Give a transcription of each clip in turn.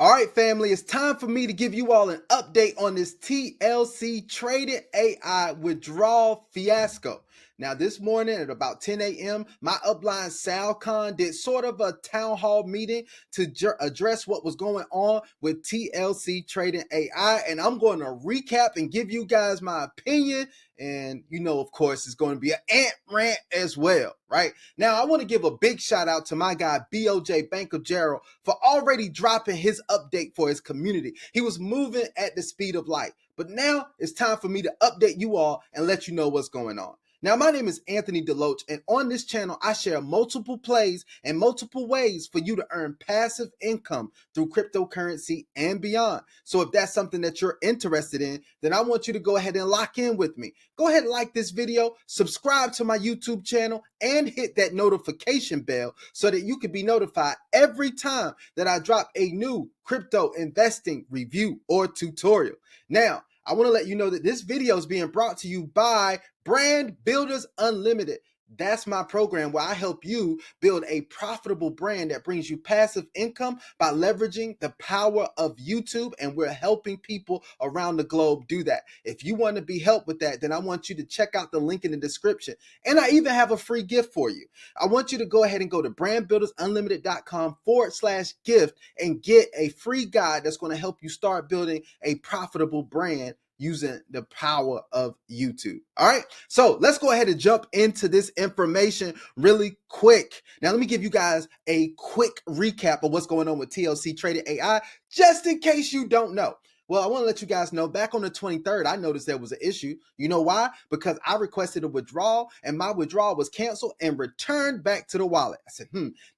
All right, family, it's time for me to give you all an update on this TLC Trading AI Withdrawal Fiasco. Now, this morning at about 10 a.m., my upline Sal Khan did sort of a town hall meeting to address what was going on with TLC Trading AI, and I'm going to recap and give you guys my opinion. And of course, it's going to be an ant rant as well, right? Now, I want to give a big shout out to my guy, BOJ Banker Gerald, for already dropping his update for his community. He was moving at the speed of light. But now it's time for me to update you all and let you know what's going on. Now, my name is Anthony Deloach, and on this channel, I share multiple plays and multiple ways for you to earn passive income through cryptocurrency and beyond. So if that's something that you're interested in, then I want you to go ahead and lock in with me. Go ahead and like this video, subscribe to my YouTube channel, and hit that notification bell so that you can be notified every time that I drop a new crypto investing review or tutorial. Now, I want to let you know that this video is being brought to you by Brand Builders Unlimited. That's my program where I help you build a profitable brand that brings you passive income by leveraging the power of YouTube, and we're helping people around the globe do that. If you want to be helped with that, then I want you to check out the link in the description. And I even have a free gift for you. I want you to go ahead and go to brandbuildersunlimited.com/gift and get a free guide that's going to help you start building a profitable brand using the power of YouTube. All right, so let's go ahead and jump into this information really quick. Now, let me give you guys a quick recap of what's going on with TLC Trading AI, just in case you don't know. Well, I want to let you guys know, back on the 23rd, I noticed there was an issue. You know why? Because I requested a withdrawal and my withdrawal was canceled and returned back to the wallet. I said,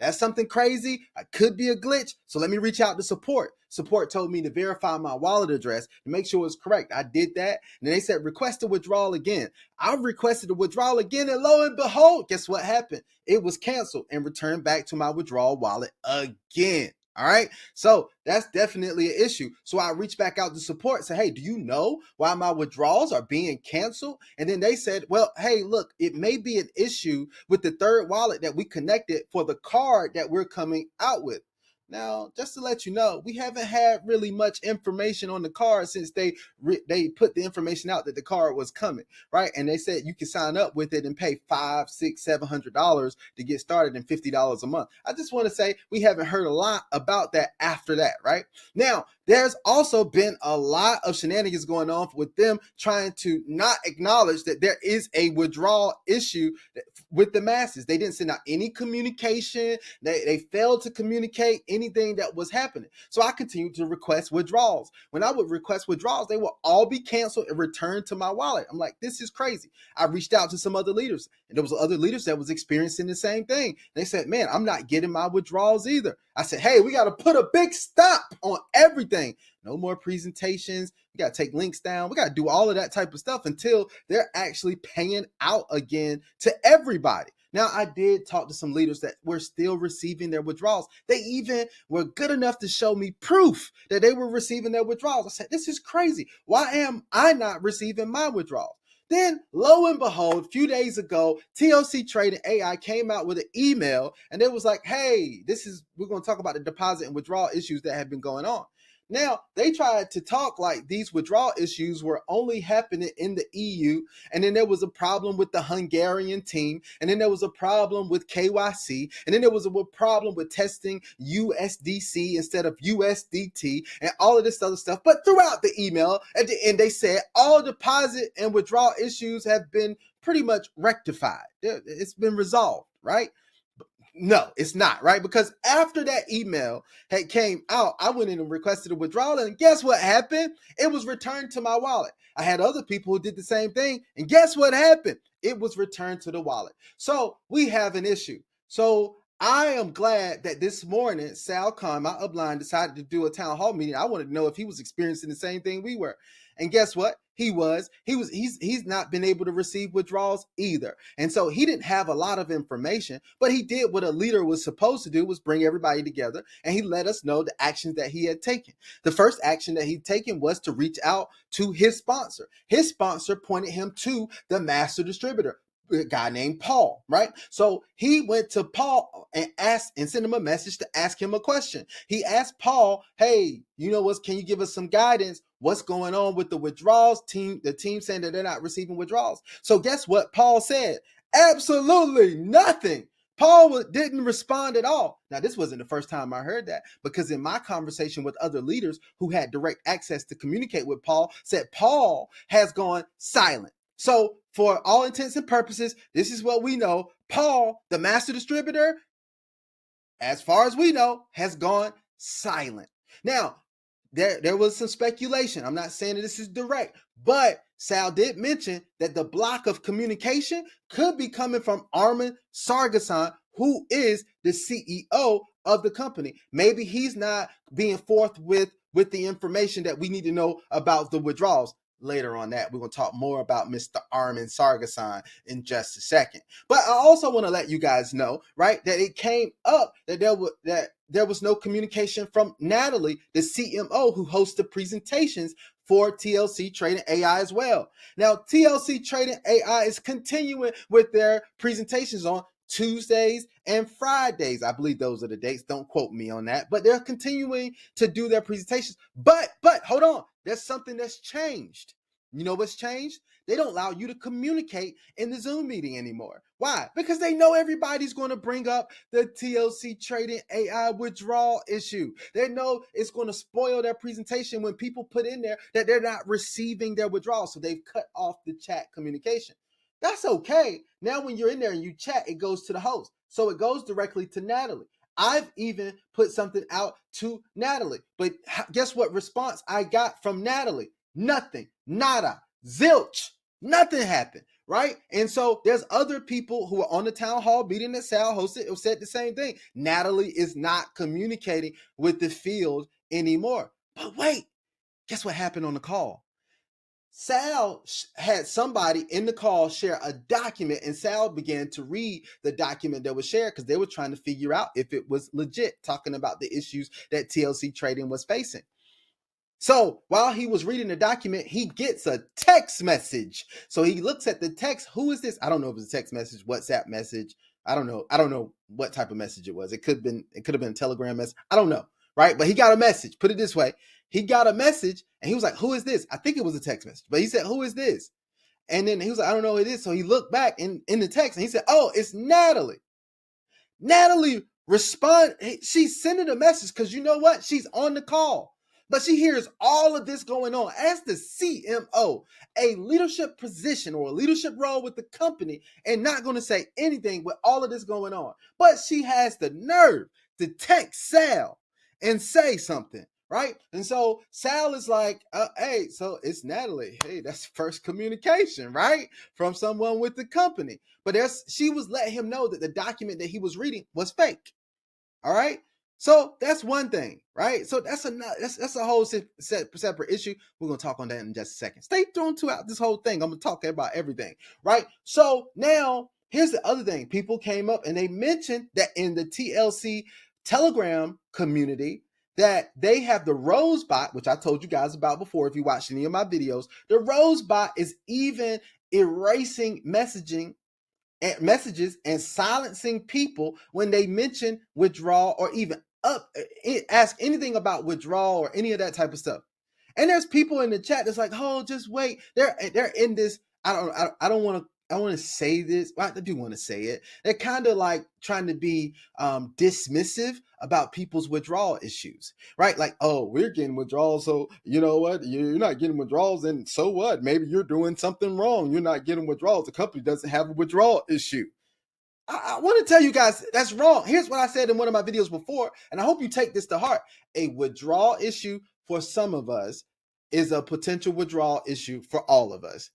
that's something crazy. It could be a glitch. So let me reach out to support. Support told me to verify my wallet address to make sure it's correct. I did that. And then they said, request a withdrawal again. I requested a withdrawal again, and lo and behold, guess what happened? It was canceled and returned back to my withdrawal wallet again. All right, so that's definitely an issue. So I reached back out to support, say, hey, do you know why my withdrawals are being canceled? And then they said, well, hey, look, it may be an issue with the third wallet that we connected for the card that we're coming out with. Now, just to let you know, we haven't had really much information on the card since they put the information out that the card was coming, right? And they said you can sign up with it and pay $500, $600, $700 to get started and $50 a month. I just want to say we haven't heard a lot about that after that, right? Now, there's also been a lot of shenanigans going on with them trying to not acknowledge that there is a withdrawal issue with the masses. They didn't send out any communication. They failed to communicate anything that was happening. So I continued to request withdrawals. When I would request withdrawals, they would all be canceled and returned to my wallet. I'm like, this is crazy. I reached out to some other leaders, and there was other leaders that was experiencing the same thing. They said, man, I'm not getting my withdrawals either. I said, hey, we got to put a big stop on everything. No more presentations. We got to take links down. We got to do all of that type of stuff until they're actually paying out again to everybody. Now, I did talk to some leaders that were still receiving their withdrawals. They even were good enough to show me proof that they were receiving their withdrawals. I said, this is crazy. Why am I not receiving my withdrawals? Then, lo and behold, a few days ago, TLC Trading AI came out with an email, and it was like, hey, we're going to talk about the deposit and withdrawal issues that have been going on. Now, they tried to talk like these withdrawal issues were only happening in the EU, and then there was a problem with the Hungarian team, and then there was a problem with KYC, and then there was a problem with testing USDC instead of USDT, and all of this other stuff. But throughout the email, at the end, they said all deposit and withdrawal issues have been pretty much rectified. It's been resolved, right? No, it's not, right? Because after that email had came out, I went in and requested a withdrawal, and guess what happened? It was returned to my wallet. I had other people who did the same thing, and guess what happened? It was returned to the wallet. So we have an issue. So I am glad that this morning, Sal Khan, my upline, decided to do a town hall meeting. I wanted to know if he was experiencing the same thing we were. And guess what? He's not been able to receive withdrawals either. And so he didn't have a lot of information, but he did what a leader was supposed to do, was bring everybody together, and he let us know the actions that he had taken. The first action that he'd taken was to reach out to his sponsor. His sponsor pointed him to the master distributor. a guy named Paul, right? So he went to Paul and asked and sent him a message to ask him a question. He asked Paul, hey, you know what, can you give us some guidance? What's going on with the withdrawals? The team saying that they're not receiving withdrawals. So guess what Paul said? Absolutely nothing. Paul didn't respond at all. Now, this wasn't the first time I heard that, because in my conversation with other leaders who had direct access to communicate with Paul, said Paul has gone silent. So for all intents and purposes, this is what we know. Paul, the master distributor, as far as we know, has gone silent. Now, there was some speculation. I'm not saying that this is direct, but Sal did mention that the block of communication could be coming from Armin Sargason, who is the CEO of the company. Maybe he's not being forthwith with the information that we need to know about the withdrawals. Later on that, we're going to talk more about Mr. Armin Sargason in just a second. But I also want to let you guys know, right, that it came up that there was no communication from Natalie, the CMO, who hosts the presentations for TLC Trading AI as well. Now, TLC Trading AI is continuing with their presentations on Tuesdays and Fridays. I believe those are the dates. Don't quote me on that. But they're continuing to do their presentations. But hold on. There's something that's changed. You know what's changed? They don't allow you to communicate in the Zoom meeting anymore. Why? Because they know everybody's going to bring up the TLC Trading AI withdrawal issue. They know it's going to spoil their presentation when people put in there that they're not receiving their withdrawal. So they've cut off the chat communication. That's okay. Now, when you're in there and you chat, it goes to the host. So it goes directly to Natalie. I've even put something out to Natalie. But guess what response I got from Natalie? Nothing. Nada. Zilch. Nothing happened. Right? And so there's other people who are on the town hall meeting that Sal hosted who said the same thing. Natalie is not communicating with the field anymore. But wait, guess what happened on the call? Sal had somebody in the call share a document, and Sal began to read the document that was shared because they were trying to figure out if it was legit, talking about the issues that TLC Trading was facing. So while he was reading the document, he gets a text message. So he looks at the text. Who is this? I don't know if it's a text message, WhatsApp message. I don't know what type of message it was. It could have been a Telegram message. I don't know. Right? But he got a message. Put it this way. He got a message and he was like, who is this? I think it was a text message, but he said, who is this? And then he was like, I don't know who it is. So he looked back in the text and he said, oh, it's Natalie. Natalie she's sending a message because you know what? She's on the call. But she hears all of this going on as the CMO, a leadership position or a leadership role with the company, and not going to say anything with all of this going on. But she has the nerve to text Sal and say something, right? And so Sal is like, hey, so it's Natalie. Hey, that's first communication, right? From someone with the company. But she was letting him know that the document that he was reading was fake. All right. So that's one thing, right? So that's a whole separate issue. We're going to talk on that in just a second. Stay tuned throughout this whole thing. I'm going to talk about everything, right? So now here's the other thing. People came up and they mentioned that in the TLC Telegram community that they have the Rose bot, which I told you guys about before. If you watched any of my videos, the Rose bot is even erasing messages and silencing people when they mention withdrawal or even ask anything about withdrawal or any of that type of stuff. And there's people in the chat that's like, oh, just wait. They're in this. I don't want to say this. I do want to say it. They're kind of like trying to be dismissive about people's withdrawal issues, right? Like, oh, we're getting withdrawals, so you know what? You're not getting withdrawals, and so what? Maybe you're doing something wrong. You're not getting withdrawals. The company doesn't have a withdrawal issue. I want to tell you guys that's wrong. Here's what I said in one of my videos before, and I hope you take this to heart. A withdrawal issue for some of us is a potential withdrawal issue for all of us.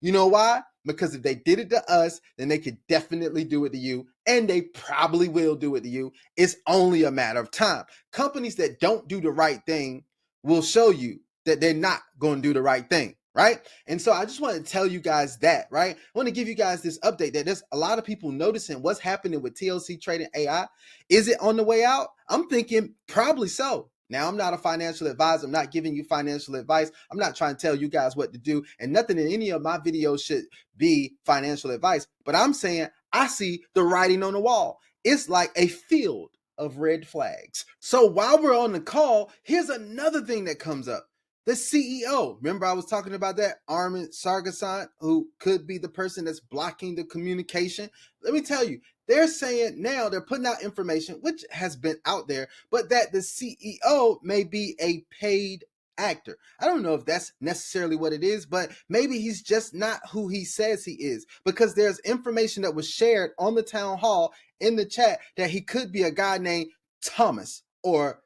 You know why? Because if they did it to us, then they could definitely do it to you, and they probably will do it to you. It's only a matter of time. Companies that don't do the right thing will show you that they're not going to do the right thing. Right? And so I just want to tell you guys that, right? I want to give you guys this update that there's a lot of people noticing what's happening with TLC Trading AI. Is it on the way out? I'm thinking probably so. Now, I'm not a financial advisor. I'm not giving you financial advice. I'm not trying to tell you guys what to do. And nothing in any of my videos should be financial advice. But I'm saying I see the writing on the wall. It's like a field of red flags. So while we're on the call, here's another thing that comes up. The CEO, remember I was talking about that Armin Sargasant, who could be the person that's blocking the communication. Let me tell you, they're saying now they're putting out information, which has been out there, but that the CEO may be a paid actor. I don't know if that's necessarily what it is, but maybe he's just not who he says he is, because there's information that was shared on the town hall in the chat that he could be a guy named Thomas or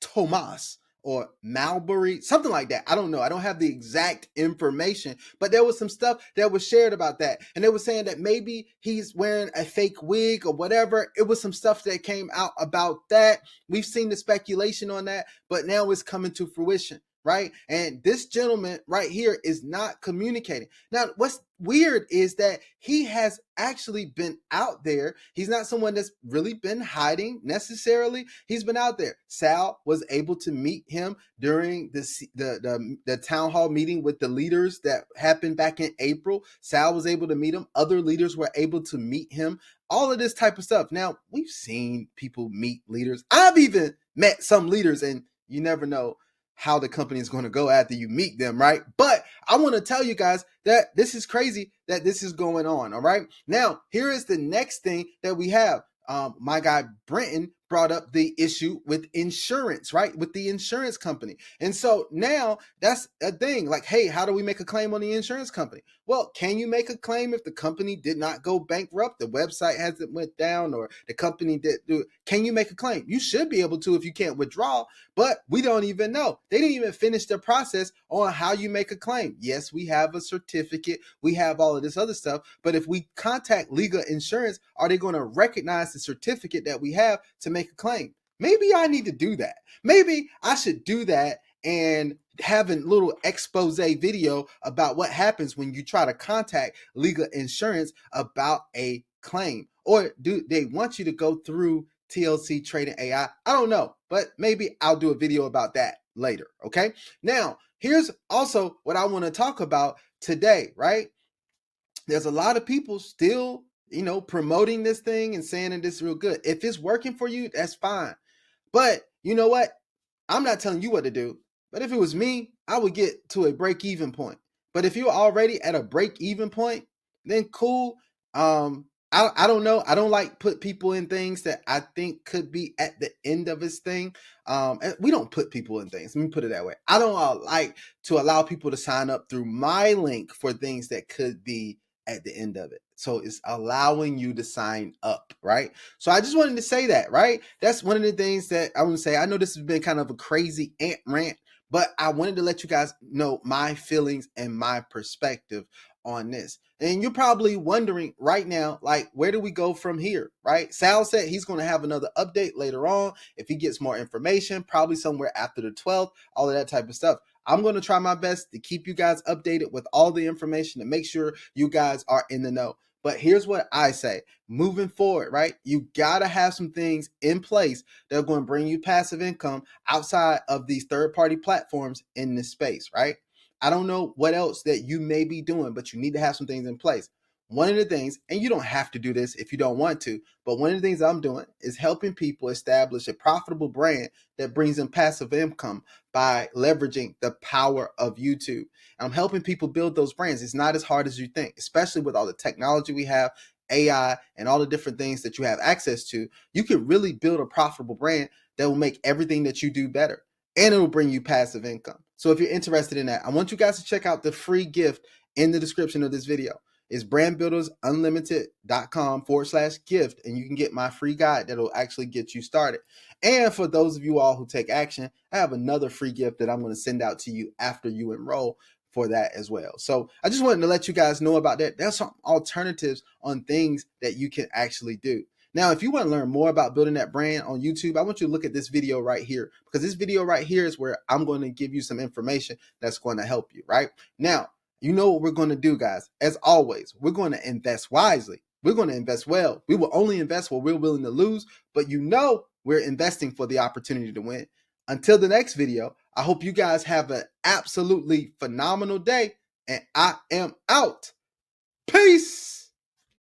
Tomas or Malbury, something like that. I don't know. I don't have the exact information, but there was some stuff that was shared about that. And they were saying that maybe he's wearing a fake wig or whatever. It was some stuff that came out about that. We've seen the speculation on that, but now it's coming to fruition, right? And this gentleman right here is not communicating. Now, what's weird is that he has actually been out there. He's not someone that's really been hiding necessarily. He's been out there. Sal was able to meet him during the town hall meeting with the leaders that happened back in April. Sal was able to meet him. Other leaders were able to meet him. All of this type of stuff. Now, we've seen people meet leaders. I've even met some leaders, and you never know how the company is going to go after you meet them, right? But I want to tell you guys that this is crazy that this is going on, all right? Now, here is the next thing that we have. My guy Brenton brought up the issue with insurance, right? With the insurance company. And so now that's a thing. Like, hey, how do we make a claim on the insurance company? Well, can you make a claim if the company did not go bankrupt, the website hasn't went down, or the company did do it? Can you make a claim? You should be able to if you can't withdraw, but we don't even know. They didn't even finish the process on how you make a claim. Yes, we have a certificate. We have all of this other stuff. But if we contact legal insurance, are they going to recognize the certificate that we have to make a claim? Maybe I need to do that. Maybe I should do that and have a little expose video about what happens when you try to contact legal insurance about a claim. Or do they want you to go through TLC Trading AI? I don't know, but maybe I'll do a video about that later, okay? Now, here's also what I want to talk about today, right? There's a lot of people still, promoting this thing and saying that this is real good. If it's working for you, that's fine. But you know what? I'm not telling you what to do. But if it was me, I would get to a break-even point. But if you're already at a break-even point, then cool. I don't know. I don't like put people in things that I think could be at the end of his thing. And we don't put people in things. Let me put it that way. I don't like to allow people to sign up through my link for things that could be at the end of it. So it's allowing you to sign up, right? So I just wanted to say that, right? That's one of the things that I want to say. I know this has been kind of a crazy ant rant, but I wanted to let you guys know my feelings and my perspective on this. And you're probably wondering right now, like, where do we go from here, right? Sal said he's going to have another update later on if he gets more information, probably somewhere after the 12th, all of that type of stuff. I'm going to try my best to keep you guys updated with all the information to make sure you guys are in the know. But here's what I say, moving forward, right? You got to have some things in place that are going to bring you passive income outside of these third-party platforms in this space, right? I don't know what else that you may be doing, but you need to have some things in place. One of the things, and you don't have to do this if you don't want to, but one of the things I'm doing is helping people establish a profitable brand that brings them passive income by leveraging the power of YouTube. I'm helping people build those brands. It's not as hard as you think, especially with all the technology we have, AI, and all the different things that you have access to. You can really build a profitable brand that will make everything that you do better, and it will bring you passive income. So if you're interested in that, I want you guys to check out the free gift in the description of this video. It's brandbuildersunlimited.com/gift, and you can get my free guide that'll actually get you started. And for those of you all who take action, I have another free gift that I'm going to send out to you after you enroll for that as well. So I just wanted to let you guys know about that. There's some alternatives on things that you can actually do. Now, if you want to learn more about building that brand on YouTube, I want you to look at this video right here, because this video right here is where I'm going to give you some information that's going to help you, right? Now, you know what we're going to do, guys. As always, we're going to invest wisely. We're going to invest well. We will only invest what we're willing to lose, but we're investing for the opportunity to win. Until the next video, I hope you guys have an absolutely phenomenal day, and I am out. Peace.